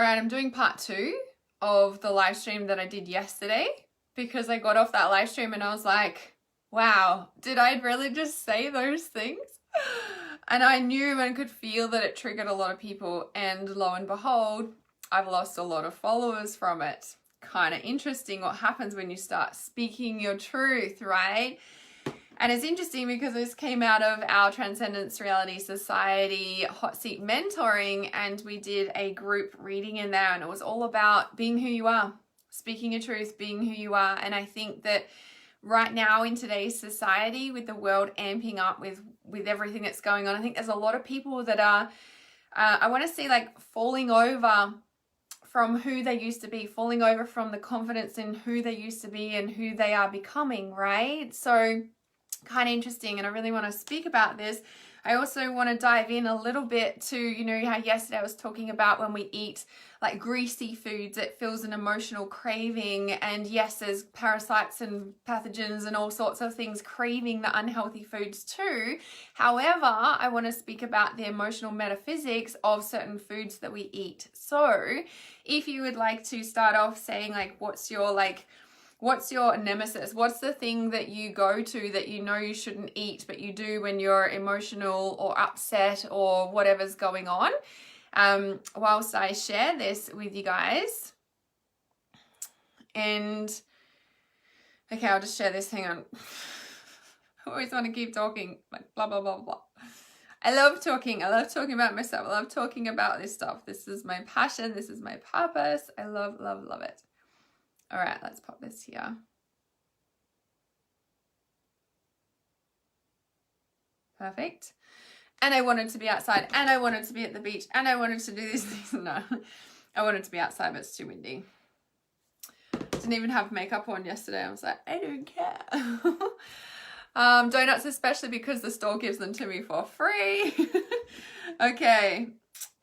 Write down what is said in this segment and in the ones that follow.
All right, I'm doing part 2 of the live stream that I did yesterday because I got off that live stream and I was like, wow, did I really just say those things? And I knew and could feel that it triggered a lot of people, and lo and behold, I've lost a lot of followers from it. Kind of interesting what happens when you start speaking your truth, right? And it's interesting because this came out of our Transcendence Reality Society hot seat mentoring, and we did a group reading in there, and it was all about being who you are, speaking your truth, being who you are. And I think that right now in today's society, with the world amping up with everything that's going on, I think there's a lot of people that are, I want to see, like, falling over from who they used to be, falling over from the confidence in who they used to be and who they are becoming, right? So kind of interesting, and I really want to speak about this. I also want to dive in a little bit to, you know, how yesterday I was talking about when we eat like greasy foods, it feels an emotional craving. And yes, there's parasites and pathogens and all sorts of things craving the unhealthy foods too. However, I want to speak about the emotional metaphysics of certain foods that we eat. So if you would like to start off saying, like, what's your nemesis? What's the thing that you go to that you know you shouldn't eat, but you do when you're emotional or upset or whatever's going on? Whilst I share this with you guys. And okay, I'll just share this. Hang on. I always want to keep talking, like blah, blah, blah, blah. I love talking. I love talking about myself. I love talking about this stuff. This is my passion. This is my purpose. I love, love, love it. All right, let's pop this here. Perfect. And I wanted to be outside, and I wanted to be at the beach, and I wanted to do these things. No, I wanted to be outside, but it's too windy. Didn't even have makeup on yesterday. I was like, I don't care. Donuts, especially because the store gives them to me for free. Okay.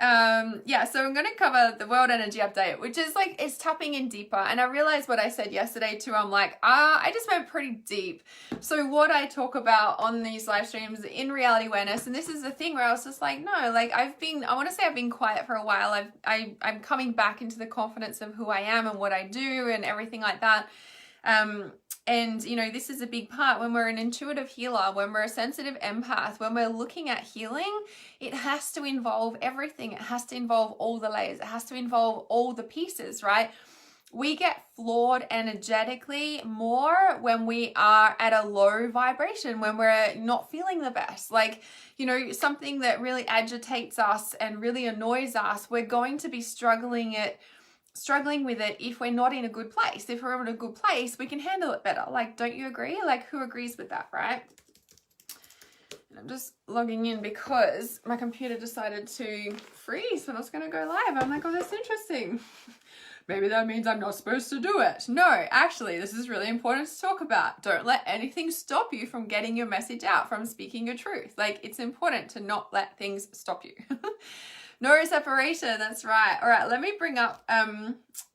Yeah, so I'm going to cover the world energy update, which is like, it's tapping in deeper. And I realized what I said yesterday too. I'm like, I just went pretty deep. So what I talk about on these live streams in reality awareness, and this is the thing where I was just like, no, like I want to say I've been quiet for a while. I'm coming back into the confidence of who I am and what I do and everything like that. And, you know, this is a big part when we're an intuitive healer, when we're a sensitive empath, when we're looking at healing, it has to involve everything. It has to involve all the layers. It has to involve all the pieces, right? We get flawed energetically more when we are at a low vibration, when we're not feeling the best. Like, you know, something that really agitates us and really annoys us, we're going to be struggling with it if we're not in a good place. If we're in a good place, we can handle it better. Like, don't you agree? Like, who agrees with that, right? And I'm just logging in because my computer decided to freeze when I was going to go live. I'm like, oh, that's interesting. Maybe that means I'm not supposed to do it. No, actually, this is really important to talk about. Don't let anything stop you from getting your message out, from speaking your truth. Like, it's important to not let things stop you. No separation, that's right. All right, let me bring up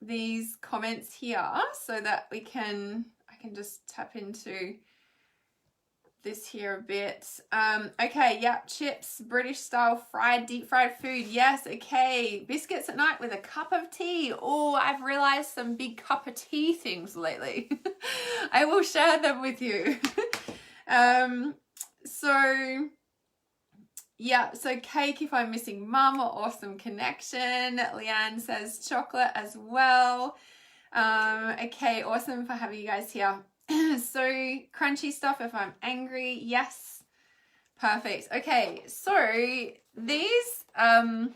these comments here so that I can just tap into this here a bit. Okay, yeah, chips, British style deep fried food. Yes, okay. Biscuits at night with a cup of tea. Oh, I've realized some big cup of tea things lately. I will share them with you. Yeah, so cake if I'm missing mum, awesome connection. Leanne says chocolate as well. Okay, awesome for having you guys here. So crunchy stuff if I'm angry, yes. Perfect. Okay, so these, I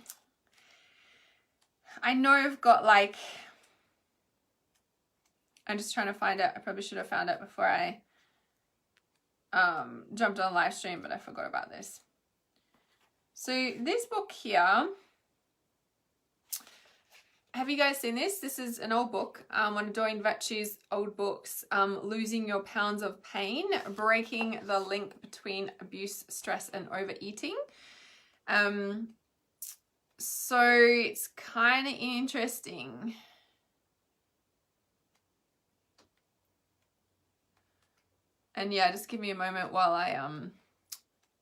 know I've got like, I'm just trying to find it. I probably should have found it before I jumped on live stream, but I forgot about this. So this book here, have you guys seen this? This is an old book, one of Doreen Virtue's old books, Losing Your Pounds of Pain, Breaking the Link Between Abuse, Stress, and Overeating. So it's kind of interesting. And yeah, just give me a moment while I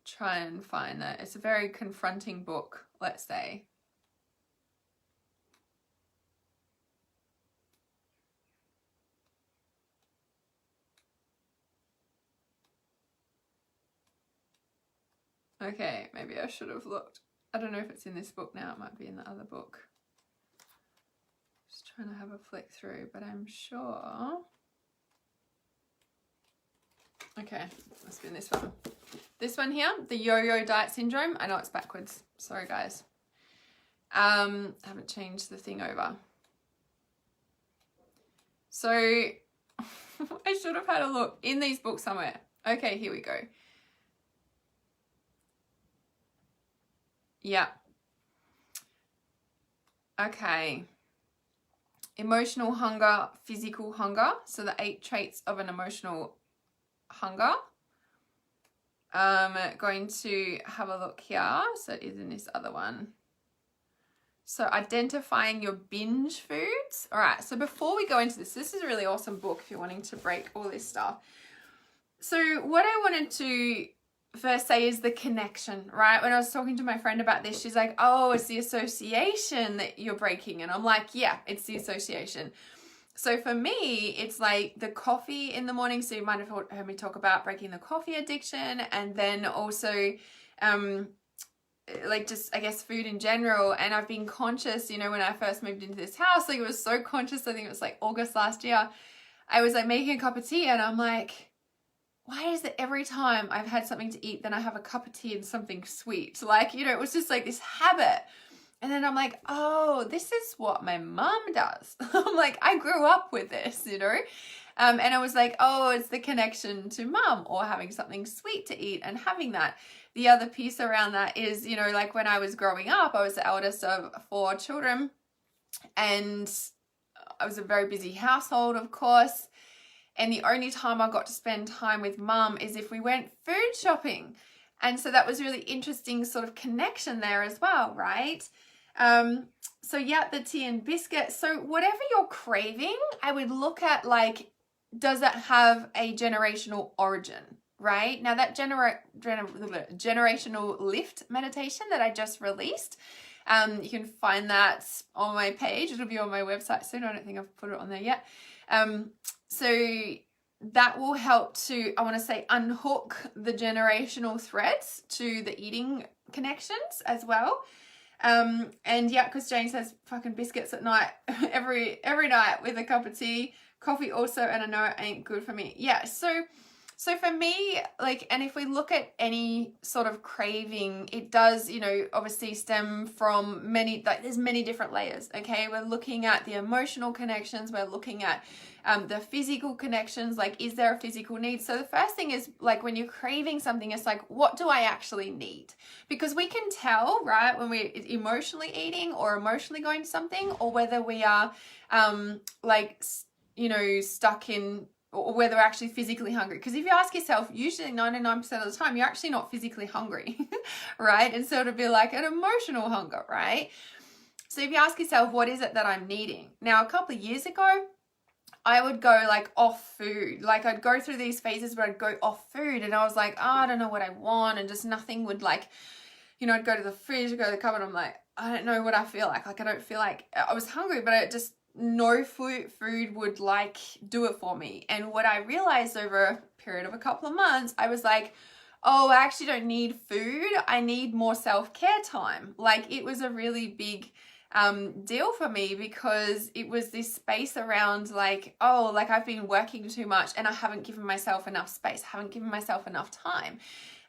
try and find that. It's a very confronting book, let's say. Okay, maybe I should have looked. I don't know if it's in this book now. It might be in the other book. Just trying to have a flick through, but I'm sure. Okay, must be in this one. This one here, the yo-yo diet syndrome. I know it's backwards. Sorry, guys. I haven't changed the thing over. So I should have had a look in these books somewhere. Okay, here we go. Yeah. Okay. Emotional hunger, physical hunger. So the 8 traits of an emotional hunger. Going to have a look here. So it is in this other one. So identifying your binge foods. All right, so before we go into this is a really awesome book if you're wanting to break all this stuff. So what I wanted to first say is the connection, right? When I was talking to my friend about this, she's like, oh, it's the association that you're breaking. And I'm like, yeah, it's the association. So for me, it's like the coffee in the morning. So you might have heard me talk about breaking the coffee addiction, and then also like just, I guess, food in general. And I've been conscious, you know, when I first moved into this house, like it was so conscious. I think it was like August last year. I was like making a cup of tea and I'm like, why is it every time I've had something to eat, then I have a cup of tea and something sweet? Like, you know, it was just like this habit. And then I'm like, oh, this is what my mom does. I'm like, I grew up with this, you know? And I was like, oh, it's the connection to mom, or having something sweet to eat and having that. The other piece around that is, you know, like when I was growing up, I was the eldest of 4 children, and I was a very busy household, of course. And the only time I got to spend time with mum is if we went food shopping. And so that was really interesting sort of connection there as well, right? So yeah, the tea and biscuit. So whatever you're craving, I would look at like, does that have a generational origin, right? Now that generational lift meditation that I just released, you can find that on my page. It'll be on my website soon. I don't think I've put it on there yet. So that will help to, I want to say, unhook the generational threads to the eating connections as well. And yeah, because Jane says fucking biscuits at night, every night with a cup of tea, coffee also, and I know it ain't good for me. Yeah, so for me, like, and if we look at any sort of craving, it does, you know, obviously stem from many, like there's many different layers, okay? We're looking at the emotional connections, we're looking at the physical connections, like is there a physical need? So the first thing is like when you're craving something, it's like, what do I actually need? Because we can tell, right, when we're emotionally eating or emotionally going to something, or whether we are like, you know, stuck in, or whether we're actually physically hungry. Because if you ask yourself, usually 99% of the time, you're actually not physically hungry, right? And so it'll be like an emotional hunger, right? So if you ask yourself, what is it that I'm needing? Now, a couple of years ago, I would go like off food. Like I'd go through these phases where I'd go off food and I was like, oh, I don't know what I want. And just nothing would like, you know, I'd go to the fridge, I'd go to the cupboard. I'm like, I don't know what I feel like. Like I don't feel like I was hungry, but I just, no food would like do it for me. And what I realized over a period of a couple of months, I was like, oh, I actually don't need food. I need more self-care time. Like it was a really big deal for me, because it was this space around like, oh, like I've been working too much and I haven't given myself enough space, I haven't given myself enough time.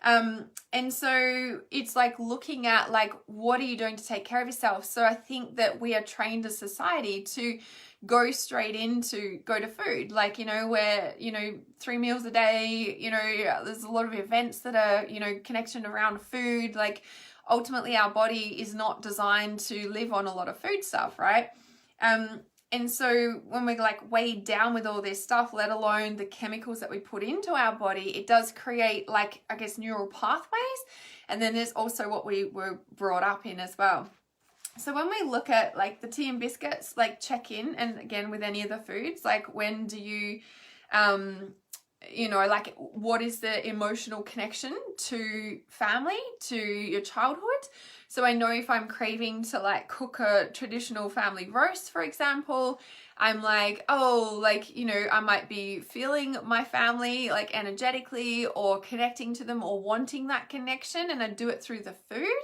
And so it's like looking at like, what are you doing to take care of yourself? So I think that we are trained as society to go straight into go to food, like, you know, where, you know, 3 meals a day, you know, there's a lot of events that are, you know, connection around food. Like ultimately our body is not designed to live on a lot of food stuff, right? And so when we're like weighed down with all this stuff, let alone the chemicals that we put into our body, it does create like, I guess, neural pathways. And then there's also what we were brought up in as well. So when we look at like the tea and biscuits, like check in, and again with any of the foods, like when do you, you know, like what is the emotional connection to family, to your childhood, So I know if I'm craving to like cook a traditional family roast, for example, I'm like, oh, like, you know, I might be feeling my family like energetically or connecting to them or wanting that connection, and I do it through the food.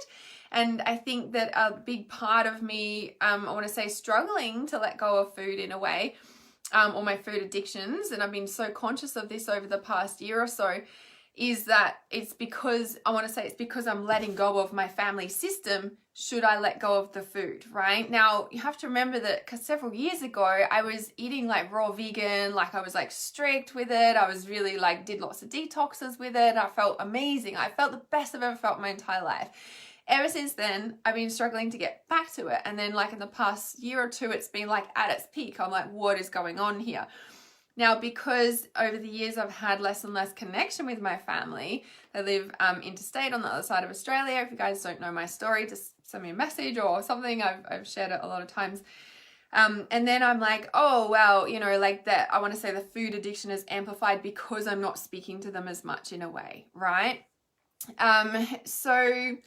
And I think that a big part of me, I want to say struggling to let go of food in a way, or my food addictions, and I've been so conscious of this over the past year or so, is that it's because I'm letting go of my family system. Should I let go of the food? Right now, you have to remember that because several years ago I was eating like raw vegan, like I was like strict with it. I was really like did lots of detoxes with it. I felt amazing. I felt the best I've ever felt my entire life. Ever since then, I've been struggling to get back to it. And then like in the past year or two, it's been like at its peak. I'm like, what is going on here? Now, because over the years I've had less and less connection with my family, they live interstate on the other side of Australia. If you guys don't know my story, just send me a message or something. I've shared it a lot of times. And then I'm like, oh, well, you know, like that, I want to say the food addiction is amplified because I'm not speaking to them as much in a way, right? So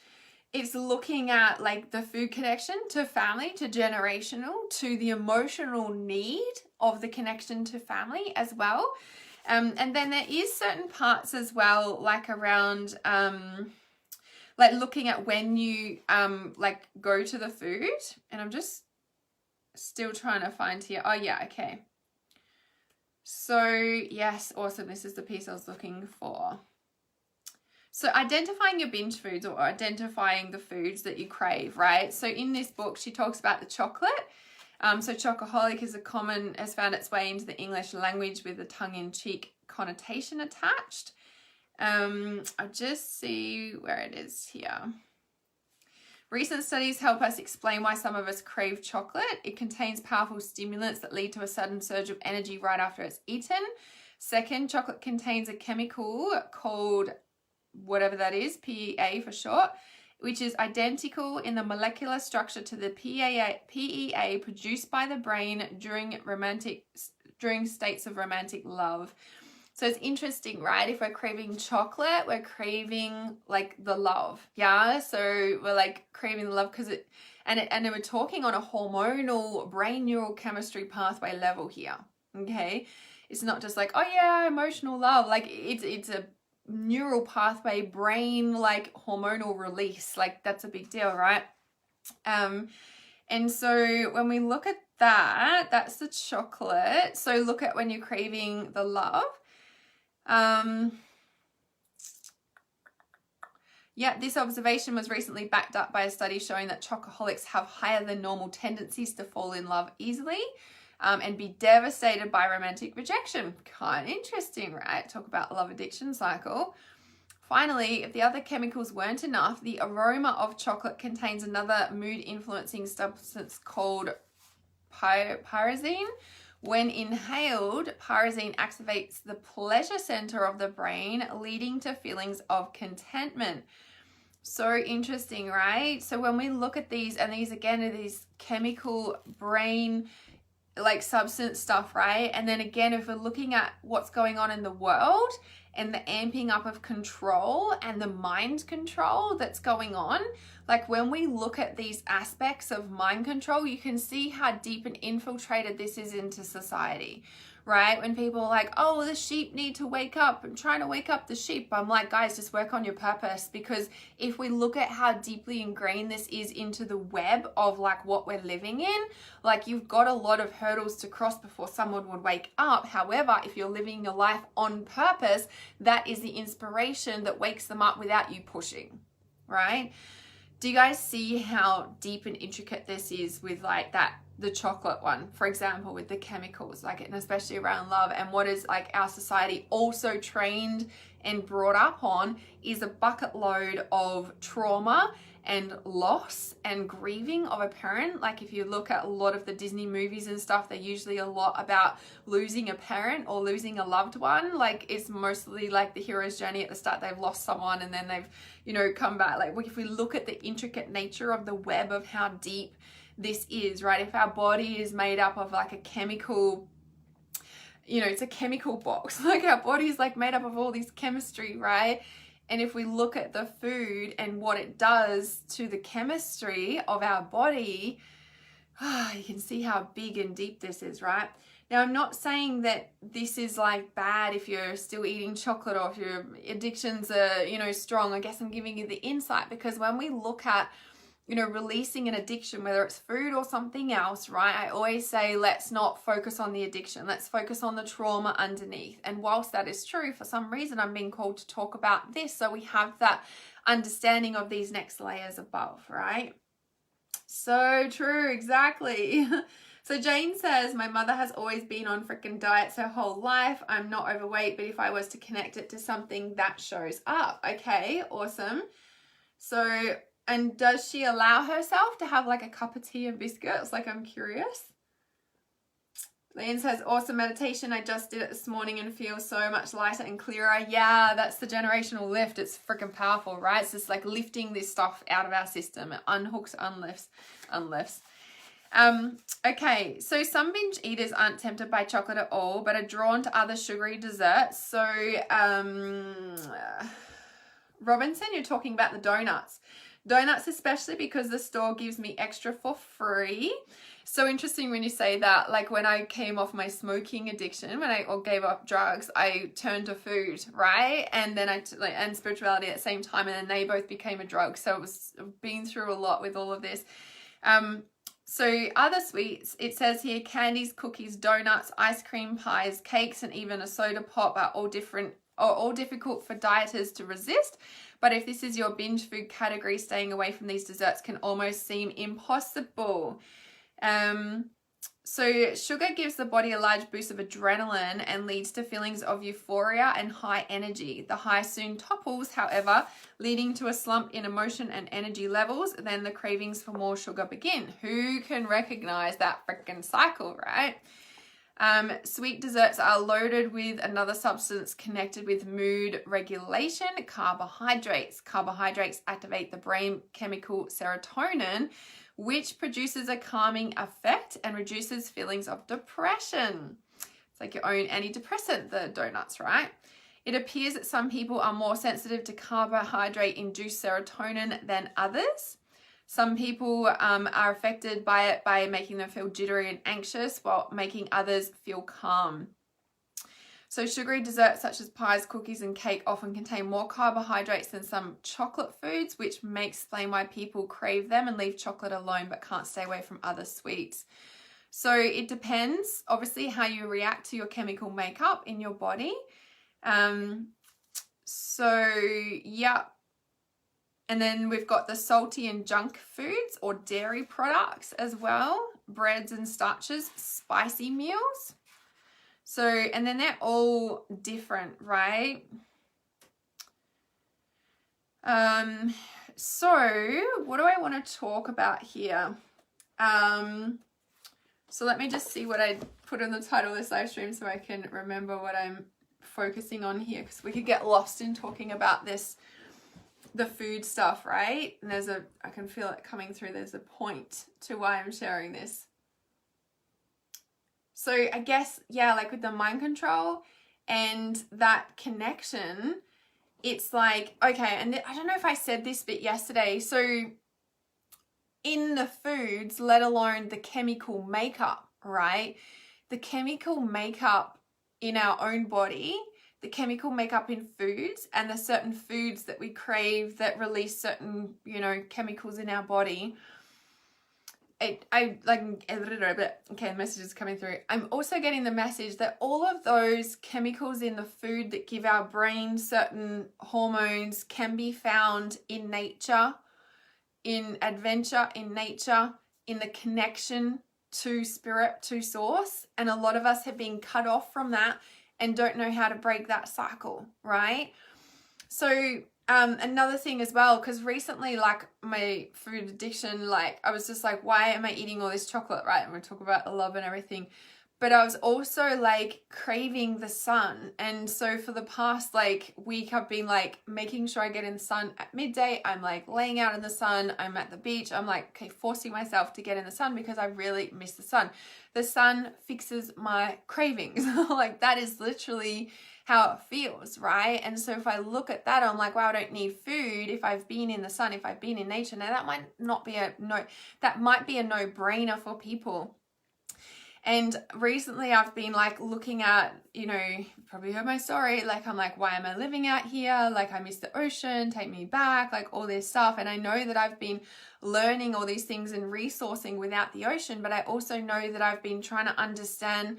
it's looking at like the food connection to family, to generational, to the emotional need of the connection to family as well. And then there is certain parts as well, like around, like looking at when you, like go to the food, and I'm just still trying to find here. Oh yeah. Okay. So yes, awesome. This is the piece I was looking for. So identifying your binge foods, or identifying the foods that you crave, right? So in this book, she talks about the chocolate. So chocoholic has found its way into the English language with a tongue-in-cheek connotation attached. I'll just see where it is here. Recent studies help us explain why some of us crave chocolate. It contains powerful stimulants that lead to a sudden surge of energy right after it's eaten. Second, chocolate contains a chemical called whatever that is, PEA for short, which is identical in the molecular structure to the PEA produced by the brain during states of romantic love. So it's interesting, right? If we're craving chocolate, we're craving like the love, yeah? So we're like craving the love because and we're talking on a hormonal brain neurochemistry pathway level here, okay? It's not just like, oh yeah, emotional love. Like it's a neural pathway, brain like hormonal release, like that's a big deal, right? And so when we look at that, that's the chocolate. So look at when you're craving the love. Yeah, this observation was recently backed up by a study showing that chocoholics have higher than normal tendencies to fall in love easily, and be devastated by romantic rejection. Kind of interesting, right? Talk about love addiction cycle. Finally, if the other chemicals weren't enough, the aroma of chocolate contains another mood-influencing substance called pyrazine. When inhaled, pyrazine activates the pleasure center of the brain, leading to feelings of contentment. So interesting, right? So when we look at these, and these again are these chemical brain like substance stuff, right? And then again, if we're looking at what's going on in the world and the amping up of control and the mind control that's going on, like when we look at these aspects of mind control, you can see how deep and infiltrated this is into society, right? When people are like, oh, the sheep need to wake up, I'm trying to wake up the sheep. I'm like, guys, just work on your purpose. Because if we look at how deeply ingrained this is into the web of like what we're living in, like you've got a lot of hurdles to cross before someone would wake up. However, if you're living your life on purpose, that is the inspiration that wakes them up without you pushing, right? Do you guys see how deep and intricate this is with like that, the chocolate one, for example, with the chemicals, like, and especially around love, and what is like our society also trained and brought up on is a bucket load of trauma and loss and grieving of a parent. Like if you look at a lot of the Disney movies and stuff, they're usually a lot about losing a parent or losing a loved one. Like it's mostly like the hero's journey at the start, they've lost someone and then they've, you know, come back. Like if we look at the intricate nature of the web of how deep this is, right? If our body is made up of like a chemical, you know, it's a chemical box, like our body is like made up of all this chemistry, right? And if we look at the food and what it does to the chemistry of our body, you can see how big and deep this is, right? Now, I'm not saying that this is like bad if you're still eating chocolate or if your addictions are, you know, strong. I guess I'm giving you the insight because when we look at, you know, releasing an addiction, whether it's food or something else, right? I always say, let's not focus on the addiction. Let's focus on the trauma underneath. And whilst that is true, for some reason, I'm being called to talk about this. So we have that understanding of these next layers above, right? So true, exactly. So Jane says, my mother has always been on freaking diets her whole life. I'm not overweight, but if I was to connect it to something, that shows up. Okay, awesome. So, and does she allow herself to have like a cup of tea and biscuits? Like, I'm curious. Leanne says, awesome meditation. I just did it this morning and feel so much lighter and clearer. Yeah, that's the generational lift. It's freaking powerful, right? It's just like lifting this stuff out of our system. It unhooks, unlifts. Okay, so some binge eaters aren't tempted by chocolate at all, but are drawn to other sugary desserts. So, Robinson, you're talking about the donuts. Donuts, especially because the store gives me extra for free. So interesting when you say that. Like when I came off my smoking addiction, or gave up drugs, I turned to food, right? And then and spirituality at the same time, and then they both became a drug. So I've been through a lot with all of this. So other sweets, it says here, candies, cookies, donuts, ice cream, pies, cakes, and even a soda pop are all difficult for dieters to resist. But if this is your binge food category, staying away from these desserts can almost seem impossible. So sugar gives the body a large boost of adrenaline and leads to feelings of euphoria and high energy. The high soon topples, however, leading to a slump in emotion and energy levels. Then the cravings for more sugar begin. Who can recognize that freaking cycle, right? Sweet desserts are loaded with another substance connected with mood regulation, carbohydrates. Carbohydrates activate the brain chemical serotonin, which produces a calming effect and reduces feelings of depression. It's like your own antidepressant, the donuts, right? It appears that some people are more sensitive to carbohydrate-induced serotonin than others. Some people are affected by it by making them feel jittery and anxious, while making others feel calm. So sugary desserts such as pies, cookies, and cake often contain more carbohydrates than some chocolate foods, which may explain why people crave them and leave chocolate alone but can't stay away from other sweets. So it depends, obviously, how you react to your chemical makeup in your body. Yeah. And then we've got the salty and junk foods or dairy products as well, breads and starches, spicy meals. So, and then they're all different, right? So what do I want to talk about here? So let me just see what I put in the title of this live stream so I can remember what I'm focusing on here, because we could get lost in talking about this, the food stuff, right? And I can feel it coming through. There's a point to why I'm sharing this. So I guess, yeah, like with the mind control and that connection, it's like, okay, and I don't know if I said this bit yesterday. So in the foods, let alone the chemical makeup, right? The chemical makeup in our own body, the chemical makeup in foods, and the certain foods that we crave that release certain, you know, chemicals in our body. Okay, the message is coming through. I'm also getting the message that all of those chemicals in the food that give our brain certain hormones can be found in nature, in adventure, in nature, in the connection to spirit, to source. And a lot of us have been cut off from that and don't know how to break that cycle, right? So another thing as well, because recently, like my food addiction, like I was just like, why am I eating all this chocolate, right? And we'll talk about the love and everything. But I was also like craving the sun. And so for the past like week, I've been like making sure I get in the sun at midday. I'm like laying out in the sun. I'm at the beach. I'm like, okay, forcing myself to get in the sun because I really miss the sun. The sun fixes my cravings. Like that is literally how it feels, right? And so if I look at that, I'm like, wow, I don't need food if I've been in the sun, if I've been in nature. Now that might not be that might be a no-brainer for people. And recently I've been like looking at, you know, you've probably heard my story, like I'm like, why am I living out here? Like I miss the ocean, take me back, like all this stuff. And I know that I've been learning all these things and resourcing without the ocean, but I also know that I've been trying to understand,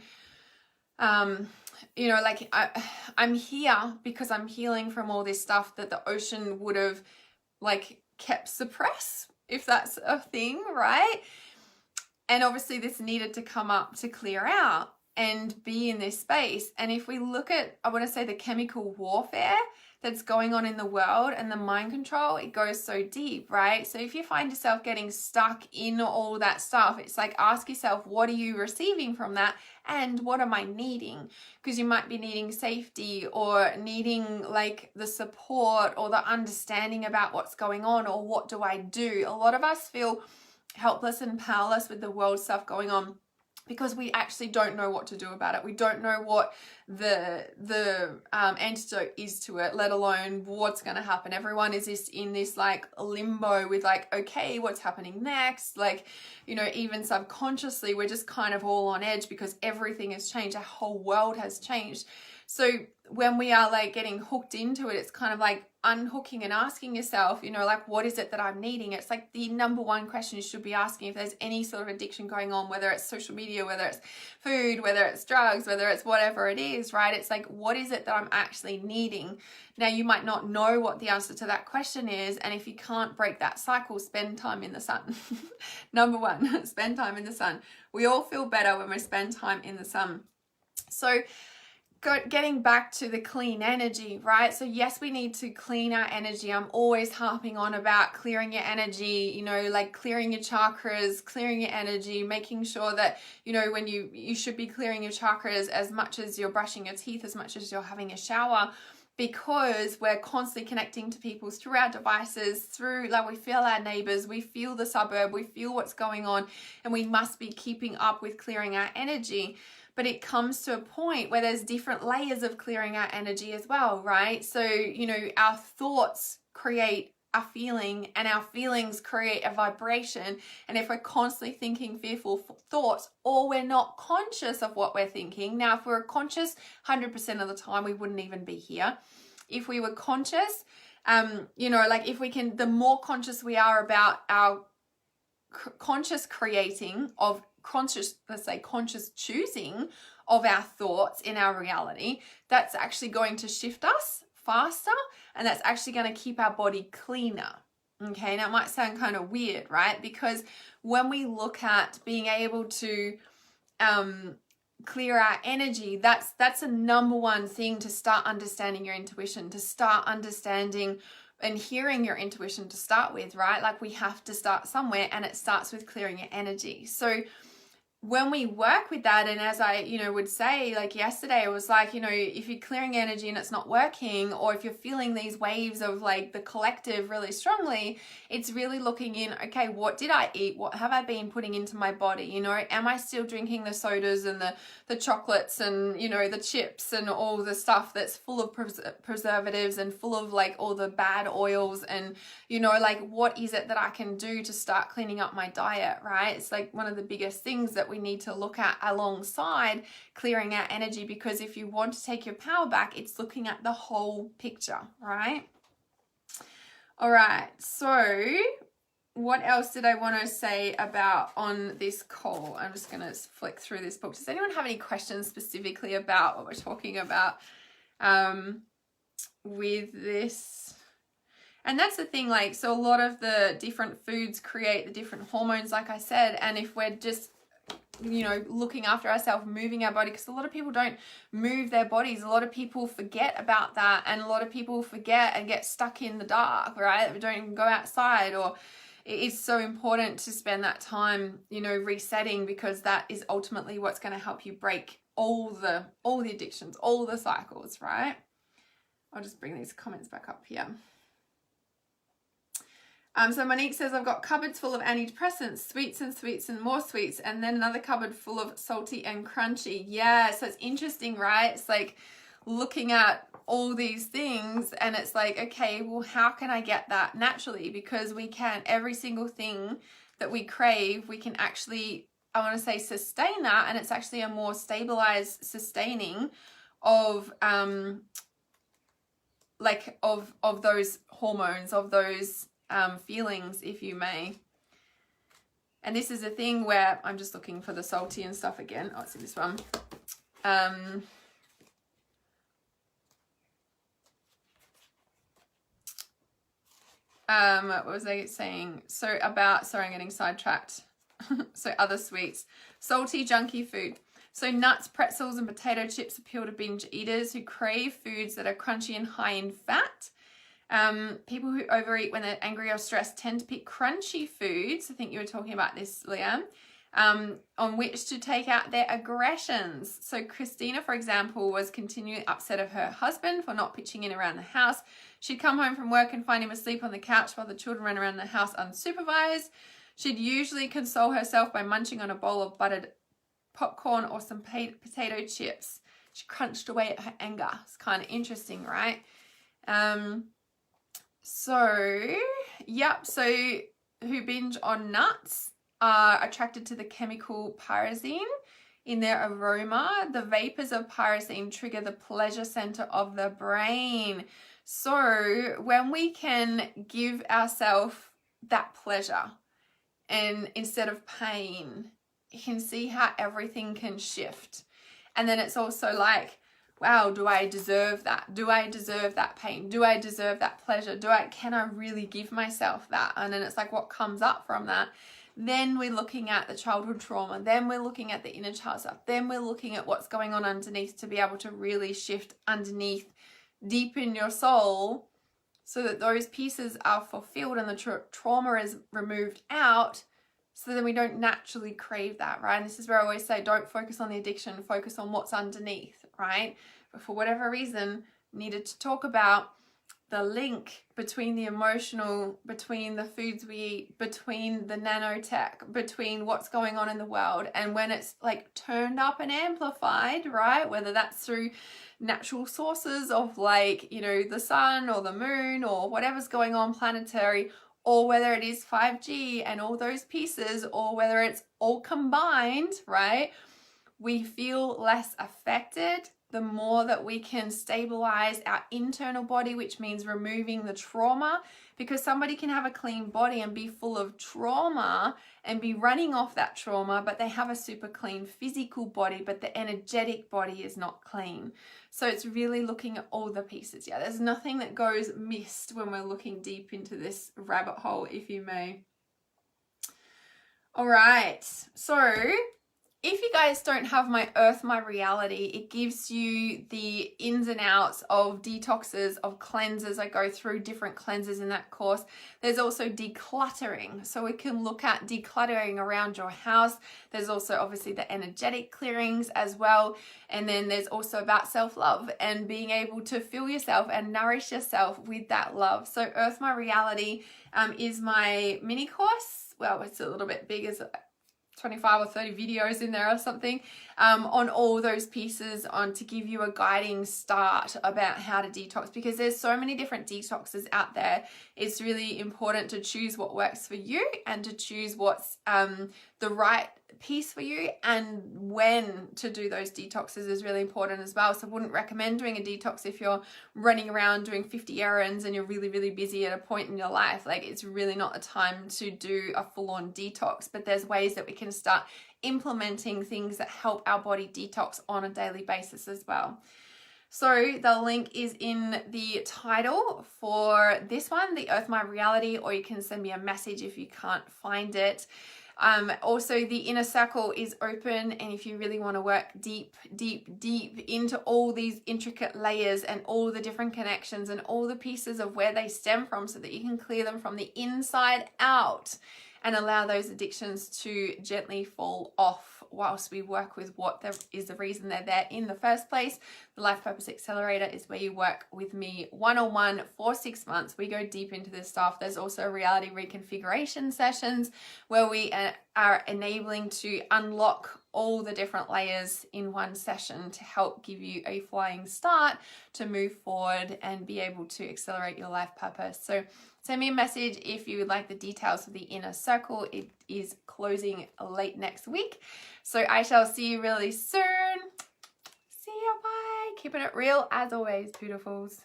you know, like I'm here because I'm healing from all this stuff that the ocean would have like kept suppressed, if that's a thing, right? And obviously this needed to come up to clear out and be in this space. And if we look at, I want to say, the chemical warfare that's going on in the world and the mind control, it goes so deep, right? So if you find yourself getting stuck in all that stuff, it's like, ask yourself, what are you receiving from that? And what am I needing? Because you might be needing safety or needing like the support or the understanding about what's going on, or what do I do? A lot of us feel helpless and powerless with the world stuff going on because we actually don't know what to do about it. We don't know what the antidote is to it, let alone what's going to happen. Everyone is just in this like limbo with like, okay, what's happening next? Like, you know, even subconsciously, we're just kind of all on edge because everything has changed. Our whole world has changed. So when we are like getting hooked into it, it's kind of like unhooking and asking yourself, you know, like, what is it that I'm needing? It's like the number one question you should be asking if there's any sort of addiction going on, whether it's social media, whether it's food, whether it's drugs, whether it's whatever it is, right? It's like, what is it that I'm actually needing? Now, you might not know what the answer to that question is. And if you can't break that cycle, spend time in the sun. Number one, spend time in the sun. We all feel better when we spend time in the sun. So getting back to the clean energy, right? So yes, we need to clean our energy. I'm always harping on about clearing your energy, you know, like clearing your chakras, clearing your energy, making sure that, you know, when you should be clearing your chakras as much as you're brushing your teeth, as much as you're having a shower, because we're constantly connecting to people through our devices, through, like, we feel our neighbors, we feel the suburb, we feel what's going on, and we must be keeping up with clearing our energy. But it comes to a point where there's different layers of clearing our energy as well, right? So, you know, our thoughts create a feeling, and our feelings create a vibration. And if we're constantly thinking fearful thoughts, or we're not conscious of what we're thinking, now if we're conscious 100% of the time, we wouldn't even be here. If we were conscious, you know, like if we can, the more conscious we are about our conscious creating of conscious, let's say conscious choosing of our thoughts in our reality, that's actually going to shift us faster, and that's actually going to keep our body cleaner. Okay, now it might sound kind of weird, right? Because when we look at being able to clear our energy, that's a number one thing to start understanding your intuition, to start understanding and hearing your intuition to start with, right? Like, we have to start somewhere, and it starts with clearing your energy. So when we work with that, and as I, you know, would say, like yesterday, it was like, you know, if you're clearing energy and it's not working, or if you're feeling these waves of like the collective really strongly, it's really looking in, okay, what did I eat? What have I been putting into my body? You know, am I still drinking the sodas and the chocolates and, you know, the chips and all the stuff that's full of preservatives and full of like all the bad oils? And, you know, like, what is it that I can do to start cleaning up my diet, right? It's like one of the biggest things that we need to look at alongside clearing our energy, because if you want to take your power back, it's looking at the whole picture, right? All right, so what else did I want to say about on this call? I'm just going to flick through this book. Does anyone have any questions specifically about what we're talking about with this? And that's the thing, like, so a lot of the different foods create the different hormones, like I said, and if we're just, you know, looking after ourselves, moving our body, because a lot of people don't move their bodies. A lot of people forget about that, and a lot of people forget and get stuck in the dark, right? We don't even go outside. Or it is so important to spend that time, you know, resetting, because that is ultimately what's going to help you break all the addictions, all the cycles, right? I'll just bring these comments back up here. So Monique says, I've got cupboards full of antidepressants, sweets and sweets and more sweets, and then another cupboard full of salty and crunchy. Yeah, so it's interesting, right? It's like looking at all these things, and it's like, okay, well, how can I get that naturally? Because we can, every single thing that we crave, we can actually, I want to say, sustain that, and it's actually a more stabilized sustaining of like of those hormones, of those feelings, if you may. And this is a thing where I'm just looking for the salty and stuff again. Oh, it's in this one. What was I saying? So about, sorry, I'm getting sidetracked. So other sweets, salty, junky food. So nuts, pretzels, and potato chips appeal to binge eaters who crave foods that are crunchy and high in fat. People who overeat when they're angry or stressed tend to pick crunchy foods. I think you were talking about this, Leanne. On which to take out their aggressions. So Christina, for example, was continually upset of her husband for not pitching in around the house. She'd come home from work and find him asleep on the couch while the children ran around the house unsupervised. She'd usually console herself by munching on a bowl of buttered popcorn or some potato chips. She crunched away at her anger. It's kind of interesting, right? So who binge on nuts are attracted to the chemical pyrazine in their aroma. The vapors of pyrazine trigger the pleasure center of the brain. So when we can give ourselves that pleasure and instead of pain, you can see how everything can shift. And then it's also like, wow, do I deserve that? Do I deserve that pain? Do I deserve that pleasure? Can I really give myself that? And then it's like, what comes up from that? Then we're looking at the childhood trauma. Then we're looking at the inner child stuff. Then we're looking at what's going on underneath to be able to really shift underneath, deep in your soul, so that those pieces are fulfilled and the trauma is removed out, so then we don't naturally crave that, right? And this is where I always say, don't focus on the addiction, focus on what's underneath, right? But for whatever reason, needed to talk about the link between the emotional, between the foods we eat, between the nanotech, between what's going on in the world. And when it's like turned up and amplified, right? Whether that's through natural sources of like, you know, the sun or the moon or whatever's going on planetary, or whether it is 5G and all those pieces, or whether it's all combined, right? We feel less affected the more that we can stabilize our internal body, which means removing the trauma, because somebody can have a clean body and be full of trauma and be running off that trauma, but they have a super clean physical body, but the energetic body is not clean. So it's really looking at all the pieces. Yeah, there's nothing that goes missed when we're looking deep into this rabbit hole, if you may. All right, so if you guys don't have my Earth, My Reality, it gives you the ins and outs of detoxes, of cleanses. I go through different cleanses in that course. There's also decluttering. So we can look at decluttering around your house. There's also obviously the energetic clearings as well. And then there's also about self-love and being able to fill yourself and nourish yourself with that love. So Earth, My Reality is my mini course. Well, it's a little bit big, as 25 or 30 videos in there or something on all those pieces, on to give you a guiding start about how to detox, because there's so many different detoxes out there. It's really important to choose what works for you and to choose what's the right piece for you, and when to do those detoxes is really important as well. So I wouldn't recommend doing a detox if you're running around doing 50 errands and you're really, really busy at a point in your life. Like, it's really not the time to do a full-on detox, but there's ways that we can start implementing things that help our body detox on a daily basis as well. So the link is in the title for this one, the Earth, My Reality, or you can send me a message if you can't find it. Also, the inner circle is open, and if you really want to work deep into all these intricate layers and all the different connections and all the pieces of where they stem from, so that you can clear them from the inside out and allow those addictions to gently fall off whilst we work with what is the reason they're there in the first place. The Life Purpose Accelerator is where you work with me one-on-one for 6 months. We go deep into this stuff. There's also reality reconfiguration sessions where we are enabling to unlock all the different layers in one session to help give you a flying start to move forward and be able to accelerate your life purpose. So send me a message if you would like the details of the inner circle. It is closing late next week. So I shall see you really soon. See ya, bye. Keeping it real as always, beautifuls.